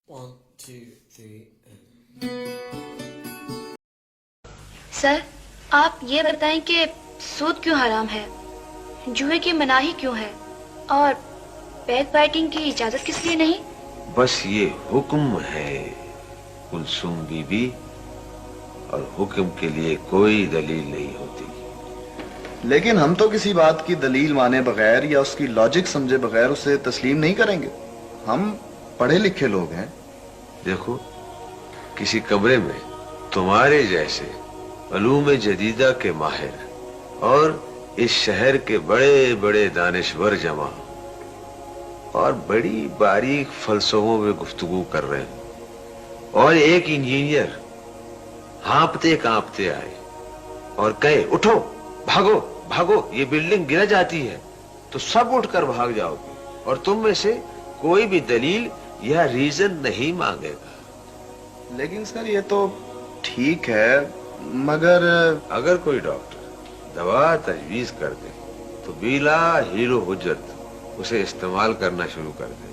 1, 2, 3 سر آپ یہ بتائیں کہ سود کیوں حرام ہے، جوئے کی مناہی کیوں ہے، اور بیک بائٹنگ کی اجازت کس لیے نہیں؟ بس یہ حکم ہے کلثوم بی بی، اور حکم کے لیے کوئی دلیل نہیں ہوتی۔ لیکن ہم تو کسی بات کی دلیل مانے بغیر یا اس کی لاجک سمجھے بغیر اسے تسلیم نہیں کریں گے۔ ہم پڑھے لکھے لوگ ہیں۔ دیکھو، کسی کمرے میں تمہارے جیسے علوم جدیدہ کے ماہر اور اس شہر کے بڑے بڑے دانشور جمع اور بڑی باریک فلسفوں میں گفتگو کر رہے ہیں، اور ایک انجینئر ہانپتے کانپتے آئے اور کہے اٹھو، بھاگو بھاگو، یہ بلڈنگ گر جاتی ہے، تو سب اٹھ کر بھاگ جاؤ گے اور تم میں سے کوئی بھی دلیل یا ریزن نہیں مانگے گا۔ لیکن سر یہ تو ٹھیک ہے، مگر اگر کوئی ڈاکٹر دوا تجویز کر دے تو بلا ہیرو حجت اسے استعمال کرنا شروع کر دے،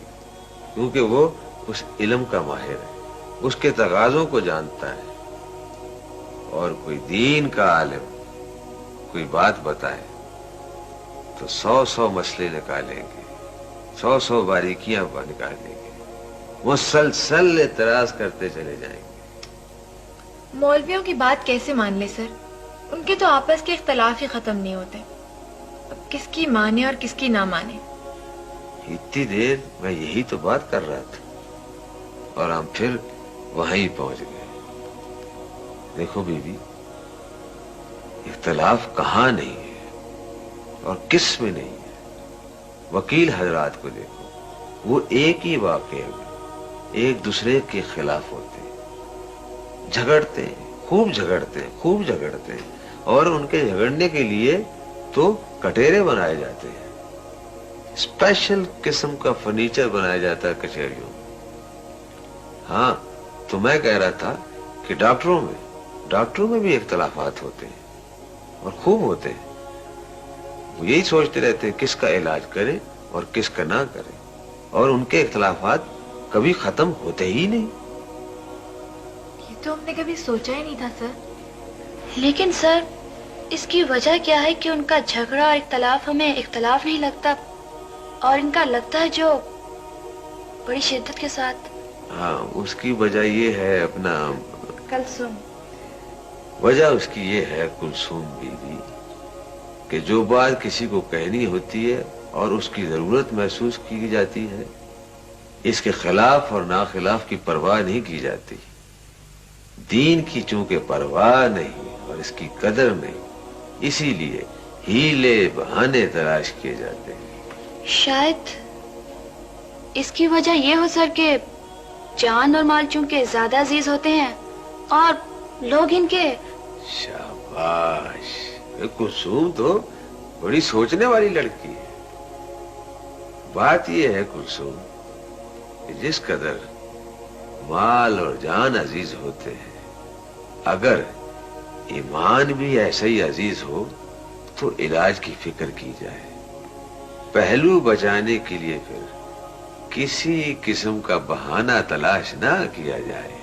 کیونکہ وہ اس علم کا ماہر ہے، اس کے تقاضوں کو جانتا ہے۔ اور کوئی دین کا عالم کوئی بات بتائے تو 100 مسئلے نکالیں گے، 100 باریکیاں نکالیں گے، مسلسل اعتراض کرتے چلے جائیں گے۔ مولویوں کی بات کیسے مان لے سر؟ ان کے تو آپس کے اختلاف ہی ختم نہیں ہوتے، اب کس کی مانے اور کس کی نہ مانے۔ اتنی دیر میں یہی تو بات کر رہا تھا اور ہم پھر وہیں پہنچ گئے۔ دیکھو بی بی، اختلاف کہاں نہیں ہے اور کس میں نہیں ہے۔ وکیل حضرات کو دیکھو، وہ ایک ہی واقعے میں ایک دوسرے کے خلاف ہوتے ہیں، جھگڑتے ہیں، خوب جھگڑتے ہیں، خوب جھگڑتے ہیں، اور ان کے جھگڑنے کے لیے تو کٹہرے بنائے جاتے ہیں، اسپیشل قسم کا فرنیچر بنایا جاتا ہے کچہریوں میں۔ ہاں، تو میں کہہ رہا تھا کہ ڈاکٹروں میں بھی اختلافات ہوتے ہیں اور خوب ہوتے ہیں۔ وہ یہی سوچتے رہتے ہیں کس کا علاج کرے اور کس کا نہ کرے، اور ان کے اختلافات کبھی ختم ہوتے ہی نہیں۔ یہ تو ہم نے کبھی سوچا ہی نہیں تھا سر۔ لیکن سر اس کی وجہ کیا ہے کہ ان کا جھگڑا اور اختلاف ہمیں اختلاف نہیں لگتا، اور ان کا لگتا ہے جو بڑی شدت کے ساتھ؟ ہاں، اس کی وجہ یہ ہے اپنا کلثوم۔ وجہ اس کی یہ ہے کلثوم بی بی کہ جو بات کسی کو کہنی ہوتی ہے اور اس کی ضرورت محسوس کی جاتی ہے، اس کے خلاف اور ناخلاف کی پرواہ نہیں کی جاتی۔ دین کی چونکہ پرواہ نہیں اور اس کی قدر نہیں، اسی لیے ہیلے بہانے تلاش کیے جاتے ہیں۔ شاید اس کی وجہ یہ ہو سر کہ جان اور مال چونکہ زیادہ عزیز ہوتے ہیں اور لوگ ان کے… شاباش، کلثوم تو بڑی سوچنے والی لڑکی ہے۔ بات یہ ہے کلثوم کہ جس قدر مال اور جان عزیز ہوتے ہیں، اگر ایمان بھی ایسا ہی عزیز ہو تو علاج کی فکر کی جائے، پہلو بچانے کے لیے پھر کسی قسم کا بہانہ تلاش نہ کیا جائے۔